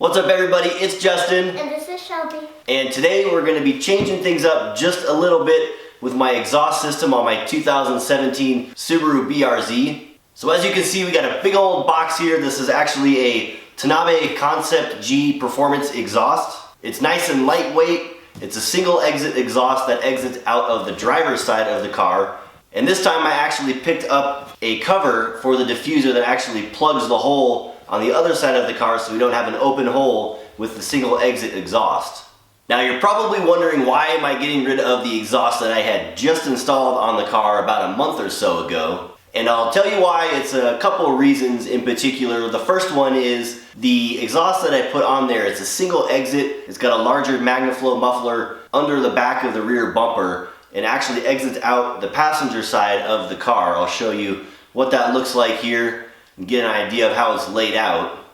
What's up everybody, it's Justin. And this is Shelby. And today we're going to be changing things up just a little bit with my exhaust system on my 2017 Subaru BRZ. So as you can see, we got a big old box here. This is actually a Tanabe Concept G Performance exhaust. It's nice and lightweight. It's a single exit exhaust that exits out of the driver's side of the car. And this time I actually picked up a cover for the diffuser that actually plugs the hole on the other side of the car so we don't have an open hole with the single exit exhaust. Now you're probably wondering, why am I getting rid of the exhaust that I had just installed on the car about a month or so ago? And I'll tell you why. It's a couple of reasons in particular. The first one is the exhaust that I put on there, it's a single exit. It's got a larger MagnaFlow muffler under the back of the rear bumper and actually exits out the passenger side of the car. I'll show you what that looks like here and get an idea of how it's laid out.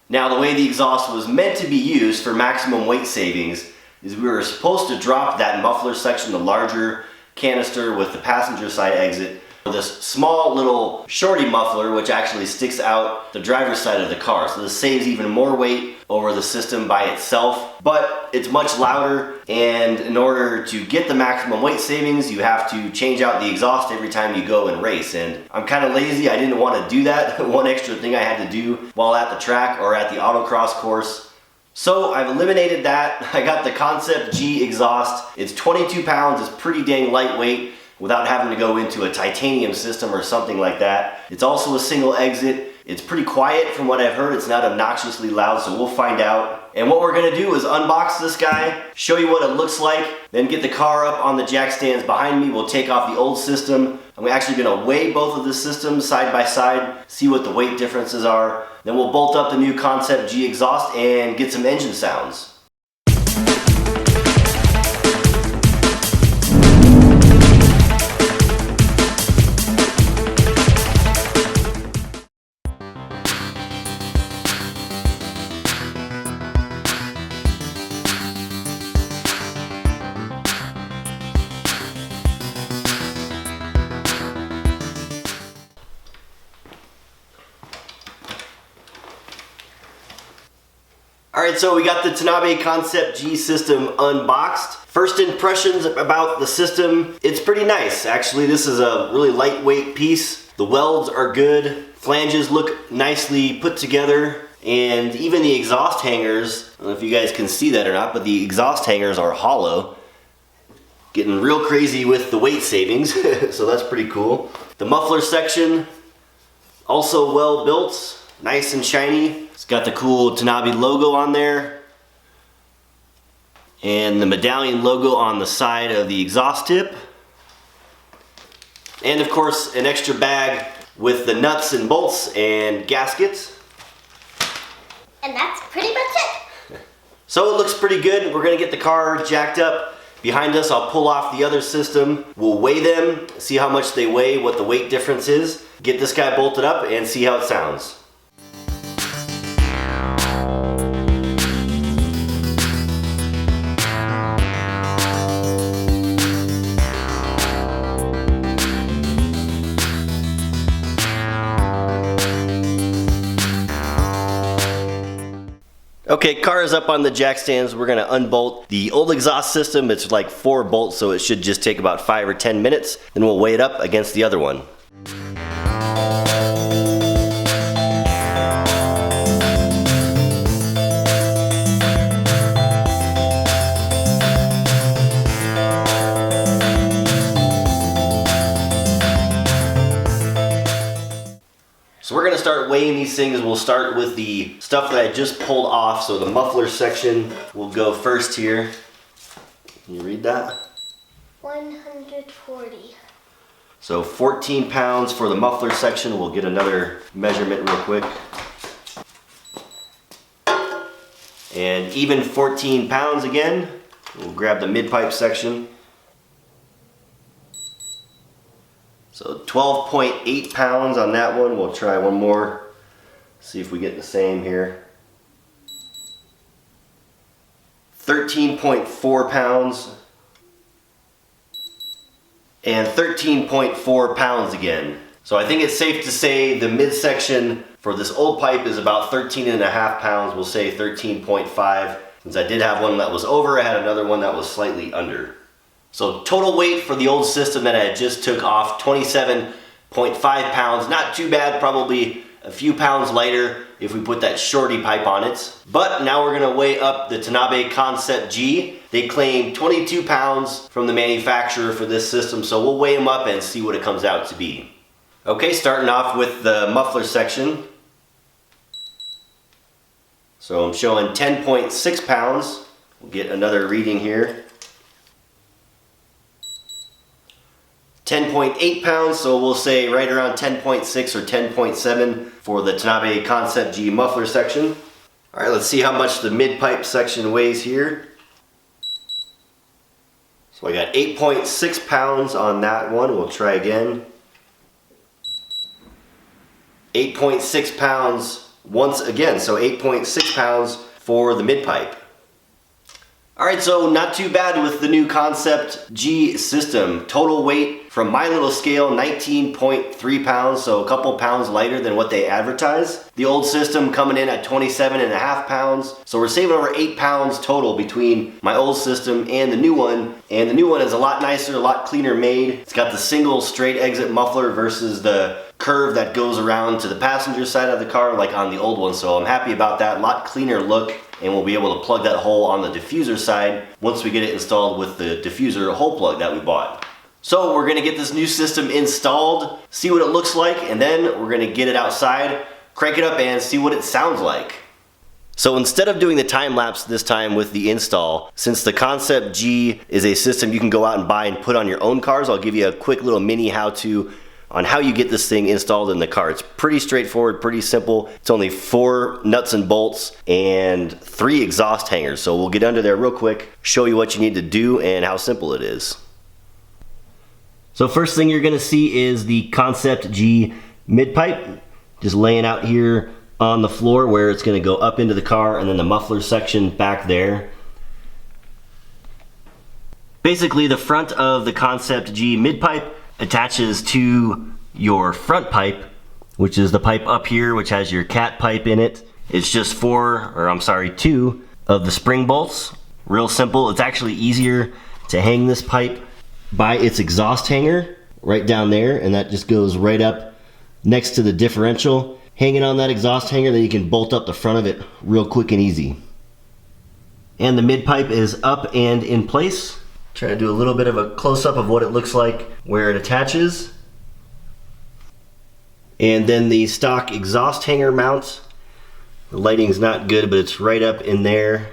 Now the way the exhaust was meant to be used for maximum weight savings is we were supposed to drop that muffler section, the larger canister with the passenger side exit, this small little shorty muffler which actually sticks out the driver's side of the car. So this saves even more weight over the system by itself, but it's much louder, and in order to get the maximum weight savings you have to change out the exhaust every time you go and race, and I'm kind of lazy. I didn't want to do that. One extra thing I had to do while at the track or at the autocross course. So I've eliminated that. I got the Concept G exhaust. It's 22 pounds, it's pretty dang lightweight without having to go into a titanium system or something like that. It's also a single exit. It's pretty quiet from what I've heard. It's not obnoxiously loud, so we'll find out. And what we're gonna do is unbox this guy, show you what it looks like, then get the car up on the jack stands behind me. We'll take off the old system. I'm actually gonna weigh both of the systems side by side, see what the weight differences are. Then we'll bolt up the new Concept G exhaust and get some engine sounds. Alright, so we got the Tanabe Concept G system unboxed. First impressions about the system, it's pretty nice. Actually, this is a really lightweight piece. The welds are good. Flanges look nicely put together. And even the exhaust hangers, I don't know if you guys can see that or not, but the exhaust hangers are hollow. Getting real crazy with the weight savings, so that's pretty cool. The muffler section, also well built, nice and shiny. It's got the cool Tanabe logo on there and the medallion logo on the side of the exhaust tip, and of course an extra bag with the nuts and bolts and gaskets. And that's pretty much it. So it looks pretty good. We're gonna get the car jacked up behind us. I'll pull off the other system. We'll weigh them, see how much they weigh, what the weight difference is, get this guy bolted up and see how it sounds. Okay, car is up on the jack stands. We're gonna unbolt the old exhaust system. It's like 4 bolts, so it should just take about 5 or 10 minutes. Then we'll weigh it up against the other one. So we're gonna start weighing these things. We'll start with the stuff that I just pulled off. So the muffler section will go first here. Can you read that? 140. So 14 pounds for the muffler section. We'll get another measurement real quick. And even 14 pounds again. We'll grab the mid-pipe section. So 12.8 pounds on that one. We'll try one more, see if we get the same here. 13.4 pounds. And 13.4 pounds again. So I think it's safe to say the midsection for this old pipe is about 13.5 pounds. We'll say 13.5. Since I did have one that was over, I had another one that was slightly under. So total weight for the old system that I just took off, 27.5 pounds. Not too bad, probably a few pounds lighter if we put that shorty pipe on it. But now we're gonna weigh up the Tanabe Concept G. They claim 22 pounds from the manufacturer for this system, so we'll weigh them up and see what it comes out to be. Okay, starting off with the muffler section. So I'm showing 10.6 pounds. We'll get another reading here. 10.8 pounds, so we'll say right around 10.6 or 10.7 for the Tanabe Concept G muffler section. Alright, let's see how much the mid-pipe section weighs here. So I got 8.6 pounds on that one. We'll try again. 8.6 pounds once again, so 8.6 pounds for the mid-pipe. Alright, so not too bad with the new Concept G system. Total weight from my little scale, 19.3 pounds, so a couple pounds lighter than what they advertise. The old system coming in at 27.5 pounds, so we're saving over 8 pounds total between my old system and the new one. And the new one is a lot nicer, a lot cleaner made. It's got the single straight exit muffler versus the curve that goes around to the passenger side of the car like on the old one, so I'm happy about that. A lot cleaner look, and we'll be able to plug that hole on the diffuser side once we get it installed with the diffuser hole plug that we bought. So we're gonna get this new system installed, see what it looks like, and then we're gonna get it outside, crank it up, and see what it sounds like. So instead of doing the time lapse this time with the install, since the Concept G is a system you can go out and buy and put on your own cars, I'll give you a quick little mini how-to on how you get this thing installed in the car. It's pretty straightforward, pretty simple. It's only 4 nuts and bolts and 3 exhaust hangers. So we'll get under there real quick, show you what you need to do and how simple it is. So first thing you're gonna see is the Concept G mid-pipe, just laying out here on the floor where it's gonna go up into the car, and then the muffler section back there. Basically the front of the Concept G mid-pipe attaches to your front pipe, which is the pipe up here, which has your cat pipe in it. It's just 2 of the spring bolts. Real simple. It's actually easier to hang this pipe by its exhaust hanger right down there, and that just goes right up next to the differential. Hanging on that exhaust hanger, then you can bolt up the front of it real quick and easy. And the mid pipe is up and in place. Try to do a little bit of a close-up of what it looks like where it attaches. And then the stock exhaust hanger mount. The lighting's not good, but it's right up in there.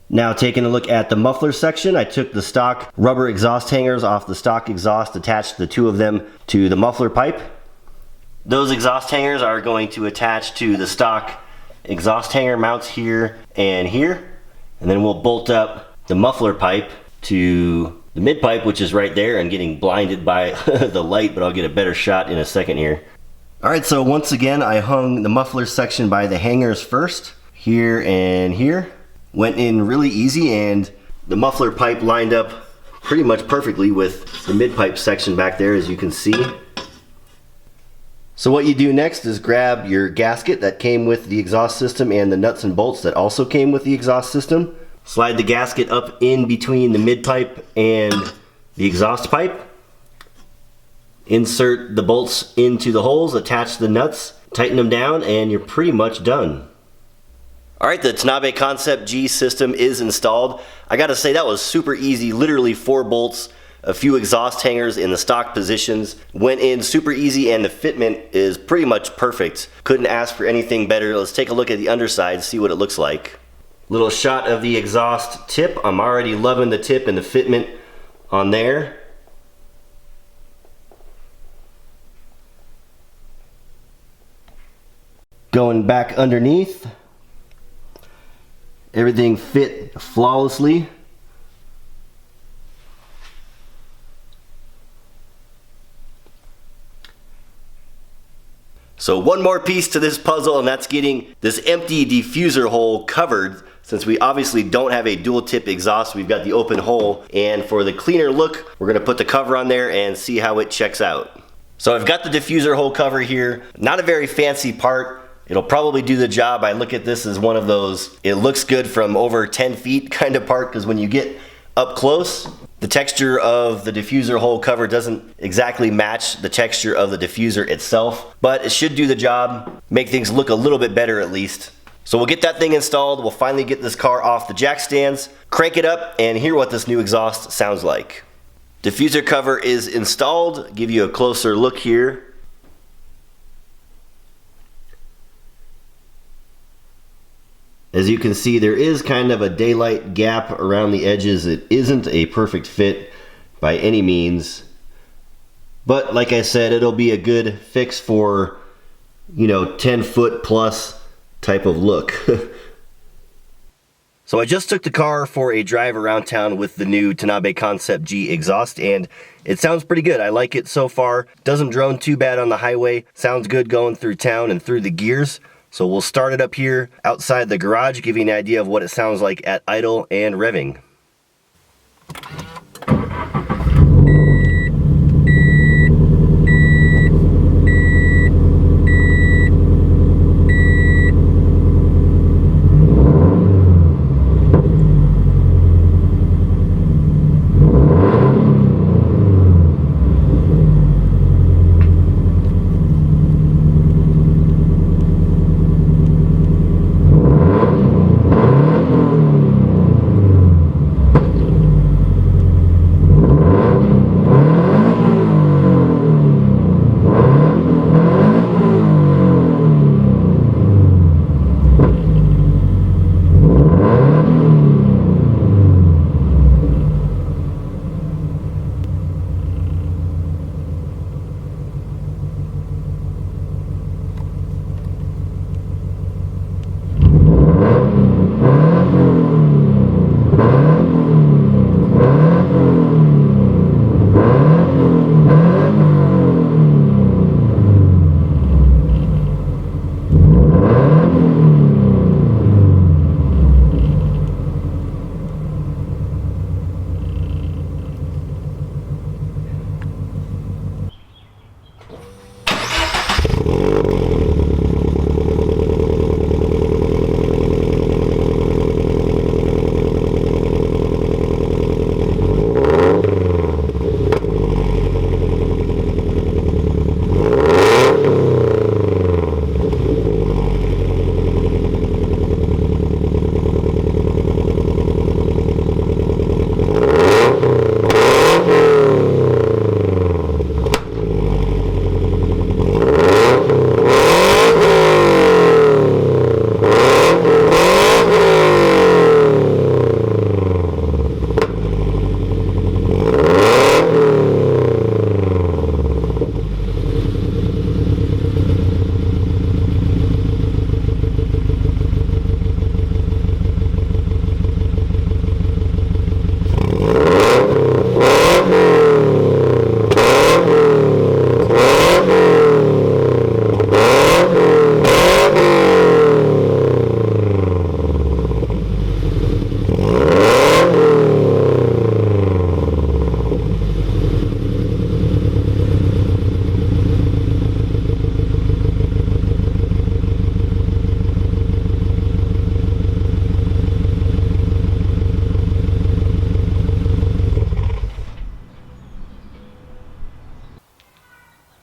Now taking a look at the muffler section, I took the stock rubber exhaust hangers off the stock exhaust, attached the 2 of them to the muffler pipe. Those exhaust hangers are going to attach to the stock exhaust hanger mounts here and here. And then we'll bolt up the muffler pipe to the mid pipe, which is right there. I'm getting blinded by the light, but I'll get a better shot in a second here. Alright, so once again I hung the muffler section by the hangers first, here and here. Went in really easy, and the muffler pipe lined up pretty much perfectly with the mid pipe section back there, as you can see. So what you do next is grab your gasket that came with the exhaust system and the nuts and bolts that also came with the exhaust system. Slide the gasket up in between the mid pipe and the exhaust pipe. Insert the bolts into the holes, attach the nuts, tighten them down, and you're pretty much done. Alright, the Tanabe Concept G system is installed. I gotta say, that was super easy. Literally 4 bolts, a few exhaust hangers in the stock positions. Went in super easy, and the fitment is pretty much perfect. Couldn't ask for anything better. Let's take a look at the underside, see what it looks like. Little shot of the exhaust tip. I'm already loving the tip and the fitment on there. Going back underneath. Everything fit flawlessly. So one more piece to this puzzle, and that's getting this empty diffuser hole covered. Since we obviously don't have a dual tip exhaust, we've got the open hole, and for the cleaner look, we're gonna put the cover on there and see how it checks out. So I've got the diffuser hole cover here. Not a very fancy part. It'll probably do the job. I look at this as one of those, it looks good from over 10 feet kind of part, because when you get up close, the texture of the diffuser hole cover doesn't exactly match the texture of the diffuser itself, but it should do the job, make things look a little bit better at least. So we'll get that thing installed. We'll finally get this car off the jack stands, crank it up, and hear what this new exhaust sounds like. Diffuser cover is installed. Give you a closer look here. As you can see, there is kind of a daylight gap around the edges. It isn't a perfect fit by any means, but like I said, it'll be a good fix for, 10-foot plus type of look. So I just took the car for a drive around town with the new Tanabe Concept G exhaust, and it sounds pretty good. I like it so far. Doesn't drone too bad on the highway. Sounds good going through town and through the gears. So we'll start it up here outside the garage, give you an idea of what it sounds like at idle and revving.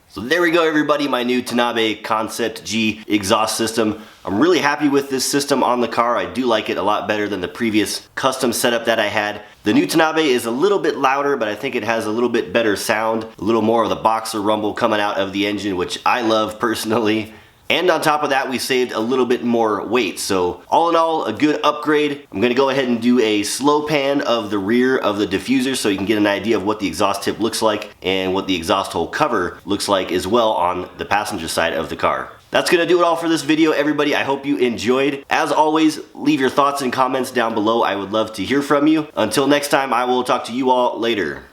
So there we go, everybody, my new Tanabe Concept G exhaust system. I'm really happy with this system on the car. I do like it a lot better than the previous custom setup that I had. The new Tanabe is a little bit louder, but I think it has a little bit better sound, a little more of the boxer rumble coming out of the engine, which I love personally. And on top of that, we saved a little bit more weight. So all in all, a good upgrade. I'm gonna go ahead and do a slow pan of the rear of the diffuser so you can get an idea of what the exhaust tip looks like and what the exhaust hole cover looks like as well on the passenger side of the car. That's gonna do it all for this video, everybody. I hope you enjoyed. As always, leave your thoughts and comments down below. I would love to hear from you. Until next time, I will talk to you all later.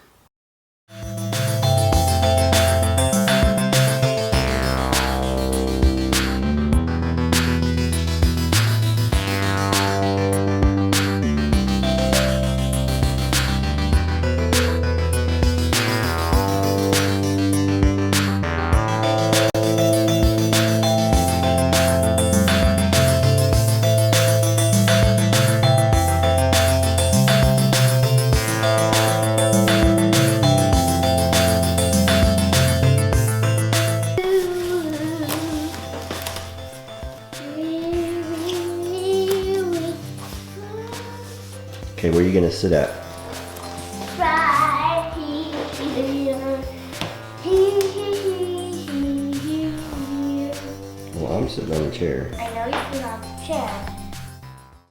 Okay, where are you gonna sit at? Right here. Here. Well, I'm sitting on the chair. I know you sit on the chair.